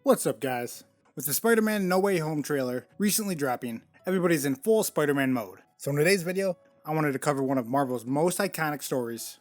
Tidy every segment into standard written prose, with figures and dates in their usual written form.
What's up, guys? With the Spider-Man No Way Home trailer recently dropping, everybody's in full Spider-Man mode. So in today's video, I wanted to cover one of Marvel's most iconic stories,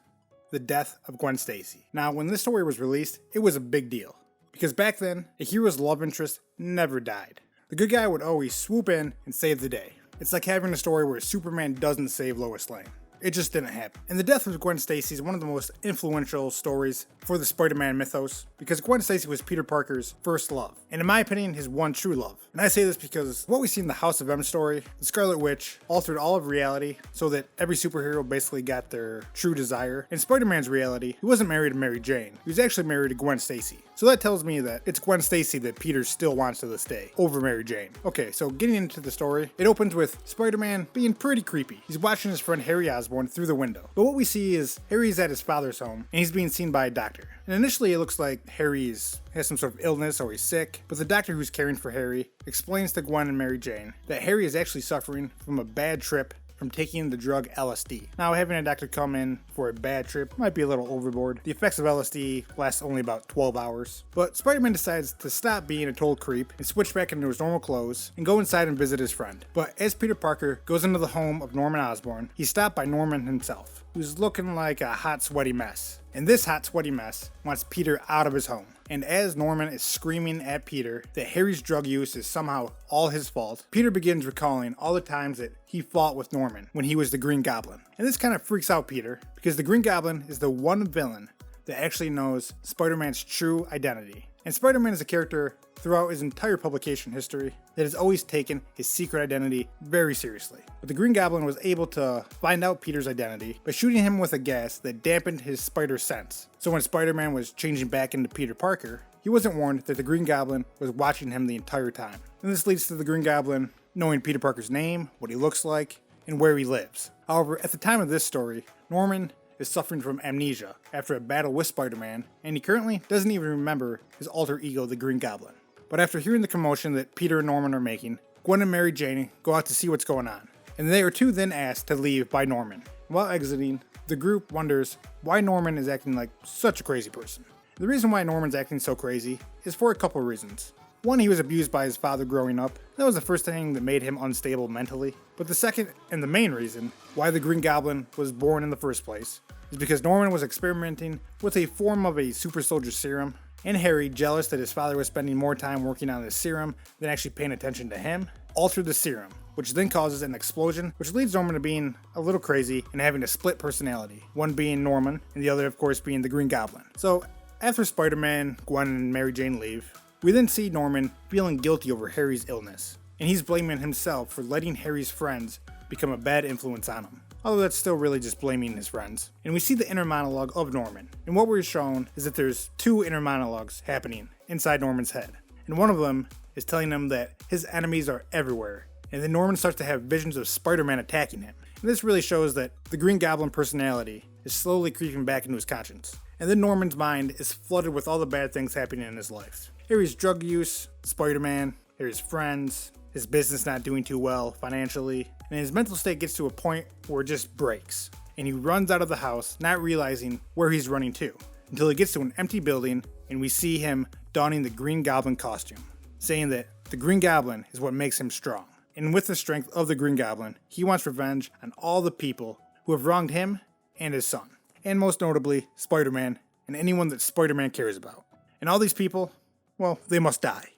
the death of Gwen Stacy. Now, when this story was released, it was a big deal, because back then, a hero's love interest never died. The good guy would always swoop in and save the day. It's like having a story where Superman doesn't save Lois Lane. It just didn't happen. And the death of Gwen Stacy is one of the most influential stories for the Spider-Man mythos, because Gwen Stacy was Peter Parker's first love, and in my opinion, his one true love. And I say this because what we see in the House of M story, the Scarlet Witch altered all of reality so that every superhero basically got their true desire. In Spider-Man's reality, he wasn't married to Mary Jane, he was actually married to Gwen Stacy. So that tells me that it's Gwen Stacy that Peter still wants to this day, over Mary Jane. Okay, so getting into the story, it opens with Spider-Man being pretty creepy. He's watching his friend Harry Osborn through the window. But what we see is Harry's at his father's home, and he's being seen by a doctor. And initially it looks like Harry has some sort of illness or he's sick, but the doctor who's caring for Harry explains to Gwen and Mary Jane that Harry is actually suffering from a bad trip from taking the drug LSD. Now, having a doctor come in for a bad trip might be a little overboard. The effects of LSD last only about 12 hours. But Spider-Man decides to stop being a total creep and switch back into his normal clothes and go inside and visit his friend. But as Peter Parker goes into the home of Norman Osborn, he's stopped by Norman himself, who's looking like a hot, sweaty mess. And this hot, sweaty mess wants Peter out of his home. And as Norman is screaming at Peter that Harry's drug use is somehow all his fault, Peter begins recalling all the times that he fought with Norman when he was the Green Goblin. And this kind of freaks out Peter, because the Green Goblin is the one villain that actually knows Spider-Man's true identity. And Spider-Man is a character throughout his entire publication history that has always taken his secret identity very seriously. But the Green Goblin was able to find out Peter's identity by shooting him with a gas that dampened his spider sense. So when Spider-Man was changing back into Peter Parker, he wasn't warned that the Green Goblin was watching him the entire time. And this leads to the Green Goblin knowing Peter Parker's name, what he looks like, and where he lives. However, at the time of this story, Norman is suffering from amnesia after a battle with Spider-Man, and he currently doesn't even remember his alter ego, the Green Goblin. But after hearing the commotion that Peter and Norman are making, Gwen and Mary Jane go out to see what's going on, and they are too then asked to leave by Norman. While exiting, the group wonders why Norman is acting like such a crazy person. The reason why Norman's acting so crazy is for a couple reasons. One, he was abused by his father growing up. That was the first thing that made him unstable mentally. But the second, and the main reason, why the Green Goblin was born in the first place is because Norman was experimenting with a form of a super soldier serum, and Harry, jealous that his father was spending more time working on this serum than actually paying attention to him, altered the serum, which then causes an explosion, which leads Norman to being a little crazy and having a split personality, one being Norman, and the other, of course, being the Green Goblin. So, after Spider-Man, Gwen, and Mary Jane leave, we then see Norman feeling guilty over Harry's illness, and he's blaming himself for letting Harry's friends become a bad influence on him. Although that's still really just blaming his friends. And we see the inner monologue of Norman, and what we're shown is that there's two inner monologues happening inside Norman's head. And one of them is telling him that his enemies are everywhere, and then Norman starts to have visions of Spider-Man attacking him. And this really shows that the Green Goblin personality is slowly creeping back into his conscience. And then Norman's mind is flooded with all the bad things happening in his life. Harry's drug use, Spider-Man, Harry's friends, his business not doing too well financially, and his mental state gets to a point where it just breaks. And he runs out of the house, not realizing where he's running to, until he gets to an empty building and we see him donning the Green Goblin costume, saying that the Green Goblin is what makes him strong. And with the strength of the Green Goblin, he wants revenge on all the people who have wronged him and his son. And most notably, Spider-Man, and anyone that Spider-Man cares about. And all these people, well, they must die.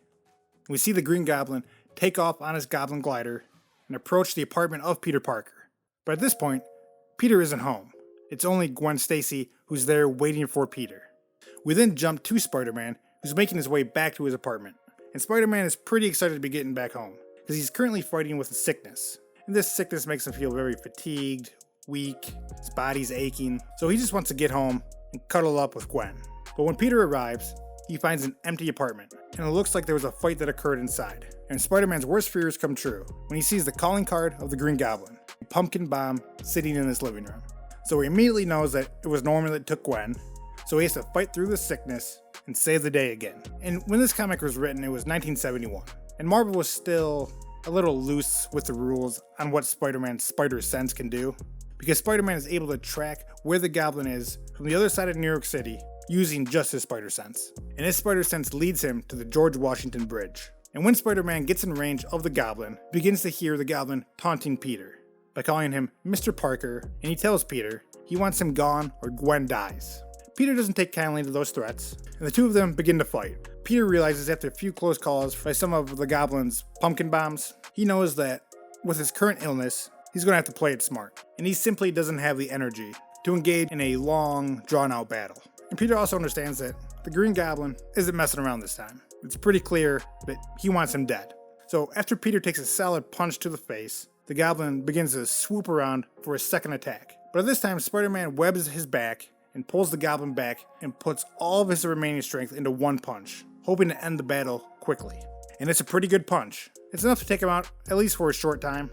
We see the Green Goblin take off on his Goblin glider and approach the apartment of Peter Parker. But at this point, Peter isn't home. It's only Gwen Stacy who's there waiting for Peter. We then jump to Spider-Man, who's making his way back to his apartment. And Spider-Man is pretty excited to be getting back home, because he's currently fighting with a sickness. And this sickness makes him feel very fatigued, weak, his body's aching, so he just wants to get home and cuddle up with Gwen. But when Peter arrives, he finds an empty apartment, and it looks like there was a fight that occurred inside. And Spider-Man's worst fears come true when he sees the calling card of the Green Goblin, a pumpkin bomb sitting in his living room. So he immediately knows that it was Norman that took Gwen, so he has to fight through the sickness and save the day again. And when this comic was written, it was 1971, and Marvel was still a little loose with the rules on what Spider-Man's spider sense can do, because Spider-Man is able to track where the Goblin is from the other side of New York City using just his spider sense. And his spider sense leads him to the George Washington Bridge. And when Spider-Man gets in range of the Goblin, he begins to hear the Goblin taunting Peter by calling him Mr. Parker, and he tells Peter he wants him gone or Gwen dies. Peter doesn't take kindly to those threats, and the two of them begin to fight. Peter realizes after a few close calls by some of the Goblin's pumpkin bombs, he knows that with his current illness, he's going to have to play it smart, and he simply doesn't have the energy to engage in a long, drawn-out battle. And Peter also understands that the Green Goblin isn't messing around this time. It's pretty clear that he wants him dead. So after Peter takes a solid punch to the face, the Goblin begins to swoop around for a second attack. But at this time, Spider-Man webs his back and pulls the Goblin back and puts all of his remaining strength into one punch, hoping to end the battle quickly. And it's a pretty good punch. It's enough to take him out, at least for a short time.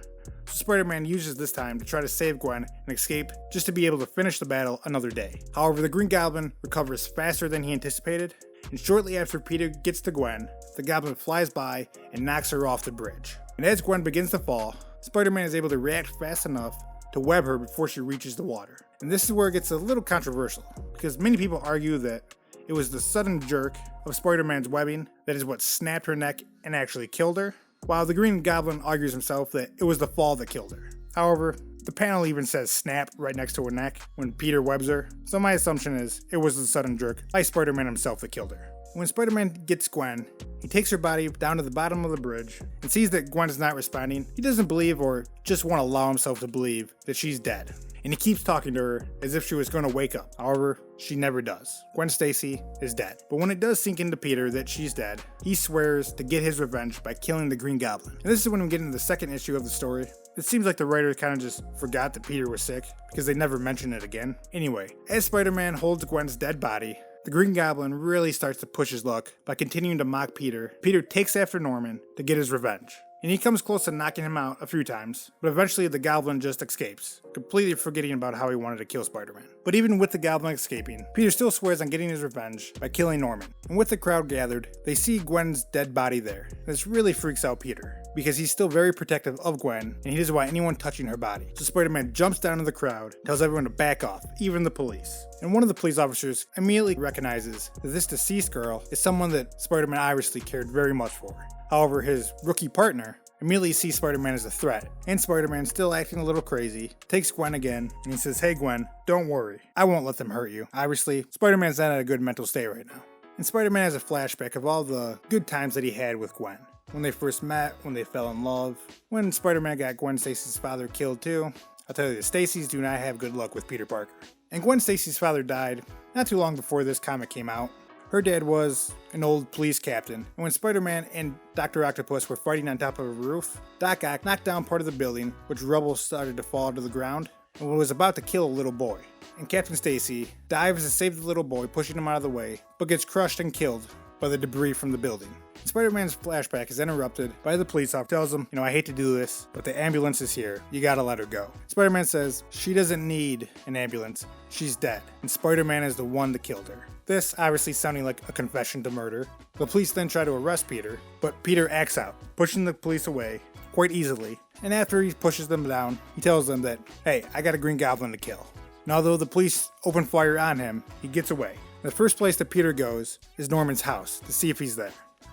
So Spider-Man uses this time to try to save Gwen and escape, just to be able to finish the battle another day. However, the Green Goblin recovers faster than he anticipated, and shortly after Peter gets to Gwen, the Goblin flies by and knocks her off the bridge. And as Gwen begins to fall, Spider-Man is able to react fast enough to web her before she reaches the water. And this is where it gets a little controversial, because many people argue that it was the sudden jerk of Spider-Man's webbing that is what snapped her neck and actually killed her, while the Green Goblin argues himself that it was the fall that killed her. However, the panel even says snap right next to her neck when Peter webs her, so my assumption is it was the sudden jerk by Spider-Man himself that killed her. When Spider-Man gets Gwen, he takes her body down to the bottom of the bridge and sees that Gwen is not responding. He doesn't believe or just won't allow himself to believe that she's dead. And he keeps talking to her as if she was going to wake up. However, she never does. Gwen Stacy is dead. But when it does sink into Peter that she's dead, he swears to get his revenge by killing the Green Goblin. And this is when we get into the second issue of the story. It seems like the writer kind of just forgot that Peter was sick, because they never mention it again. Anyway, as Spider-Man holds Gwen's dead body, the Green Goblin really starts to push his luck by continuing to mock Peter. Peter takes after Norman to get his revenge, and he comes close to knocking him out a few times, but eventually the Goblin just escapes, completely forgetting about how he wanted to kill Spider-Man. But even with the Goblin escaping, Peter still swears on getting his revenge by killing Norman. And with the crowd gathered, they see Gwen's dead body there. This really freaks out Peter, because he's still very protective of Gwen, and he doesn't want anyone touching her body. So Spider-Man jumps down to the crowd, tells everyone to back off, even the police. And one of the police officers immediately recognizes that this deceased girl is someone that Spider-Man obviously cared very much for. However, his rookie partner immediately sees Spider-Man as a threat, and Spider-Man, still acting a little crazy, takes Gwen again, and he says, "Hey Gwen, don't worry, I won't let them hurt you." Obviously, Spider-Man's not in a good mental state right now. And Spider-Man has a flashback of all the good times that he had with Gwen. When they first met, when they fell in love, when Spider-Man got Gwen Stacy's father killed too. I'll tell you, the Stacys do not have good luck with Peter Parker. And Gwen Stacy's father died not too long before this comic came out. Her dad was an old police captain, and when Spider-Man and Dr. Octopus were fighting on top of a roof, Doc Ock knocked down part of the building, which rubble started to fall to the ground, and was about to kill a little boy. And Captain Stacy dives to save the little boy, pushing him out of the way, but gets crushed and killed by the debris from the building. Spider-Man's flashback is interrupted by the police officer. Tells him, I hate to do this, but the ambulance is here. You gotta let her go. Spider-Man says she doesn't need an ambulance. She's dead. And Spider-Man is the one that killed her. This obviously sounding like a confession to murder. The police then try to arrest Peter, but Peter acts out, pushing the police away quite easily. And after he pushes them down, he tells them that, hey, I got a Green Goblin to kill. And although the police open fire on him, he gets away. The first place that Peter goes is Norman's house to see if he's there.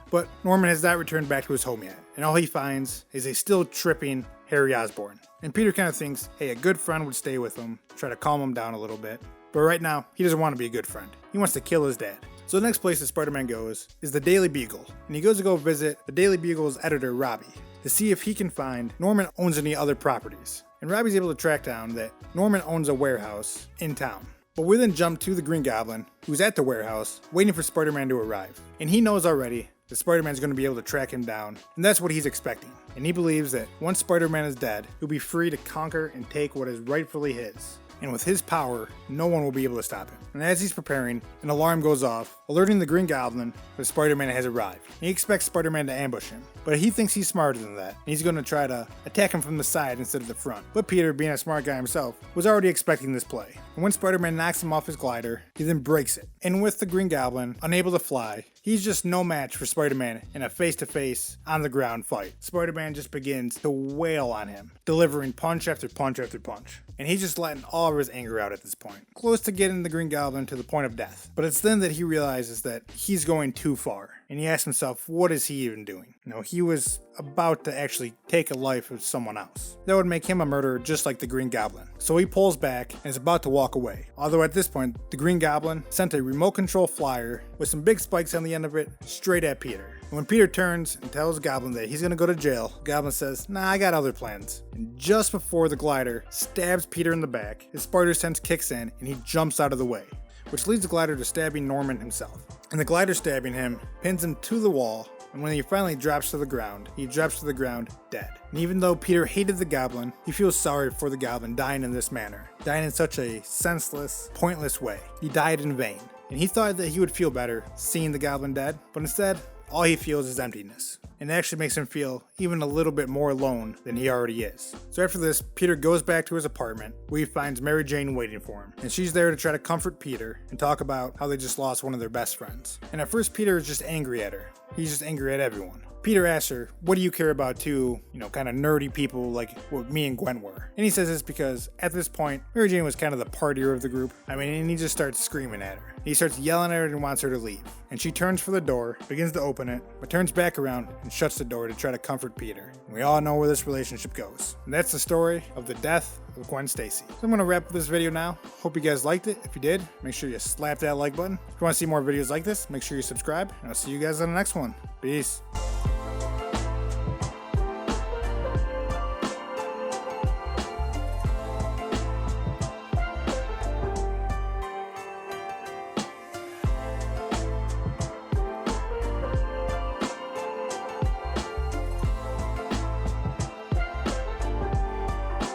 But Norman has not returned back to his home yet, and all he finds is a still tripping Harry Osborn. And Peter kind of thinks, hey, a good friend would stay with him, try to calm him down a little bit. But right now, he doesn't want to be a good friend. He wants to kill his dad. So the next place that Spider-Man goes is the Daily Bugle, and he goes to go visit the Daily Bugle's editor, Robbie, to see if he can find Norman owns any other properties. And Robbie's able to track down that Norman owns a warehouse in town. But we then jump to the Green Goblin, who's at the warehouse, waiting for Spider-Man to arrive. And he knows already that Spider-Man's going to be able to track him down, and that's what he's expecting. And he believes that once Spider-Man is dead, he'll be free to conquer and take what is rightfully his. And with his power, no one will be able to stop him. And as he's preparing, an alarm goes off, alerting the Green Goblin that Spider-Man has arrived. He expects Spider-Man to ambush him, but he thinks he's smarter than that, and he's going to try to attack him from the side instead of the front. But Peter, being a smart guy himself, was already expecting this play. And when Spider-Man knocks him off his glider, he then breaks it. And with the Green Goblin unable to fly, He's just no match for Spider-Man in a face-to-face, on-the-ground fight. Spider-Man just begins to wail on him, delivering punch after punch after punch. And he's just letting all of his anger out at this point, close to getting the Green Goblin to the point of death. But it's then that he realizes that he's going too far, and he asks himself, what is he even doing? He was about to actually take a life of someone else. That would make him a murderer just like the Green Goblin. So he pulls back and is about to walk away. Although at this point, the Green Goblin sent a remote control flyer with some big spikes on the end of it straight at Peter. And when Peter turns and tells Goblin that he's gonna go to jail, Goblin says, nah, I got other plans. And just before the glider stabs Peter in the back, his spider sense kicks in and he jumps out of the way, which leads the glider to stabbing Norman himself. And the glider stabbing him pins him to the wall, and when he finally drops to the ground, he drops to the ground dead. And even though Peter hated the Goblin, he feels sorry for the Goblin dying in this manner, dying in such a senseless, pointless way. He died in vain, and he thought that he would feel better seeing the Goblin dead, but instead, all he feels is emptiness. And it actually makes him feel even a little bit more alone than he already is. So after this, Peter goes back to his apartment, where he finds Mary Jane waiting for him. And she's there to try to comfort Peter and talk about how they just lost one of their best friends. And at first, Peter is just angry at her. He's just angry at everyone. Peter asks her, what do you care about two, kind of nerdy people like what me and Gwen were? And he says this because at this point, Mary Jane was kind of the partier of the group. And he just starts screaming at her. He starts yelling at her and wants her to leave. And she turns for the door, begins to open it, but turns back around and shuts the door to try to comfort Peter. And we all know where this relationship goes. And that's the story of the death of Gwen Stacy. So I'm going to wrap up this video now. Hope you guys liked it. If you did, make sure you slap that like button. If you want to see more videos like this, make sure you subscribe. And I'll see you guys on the next one. Peace.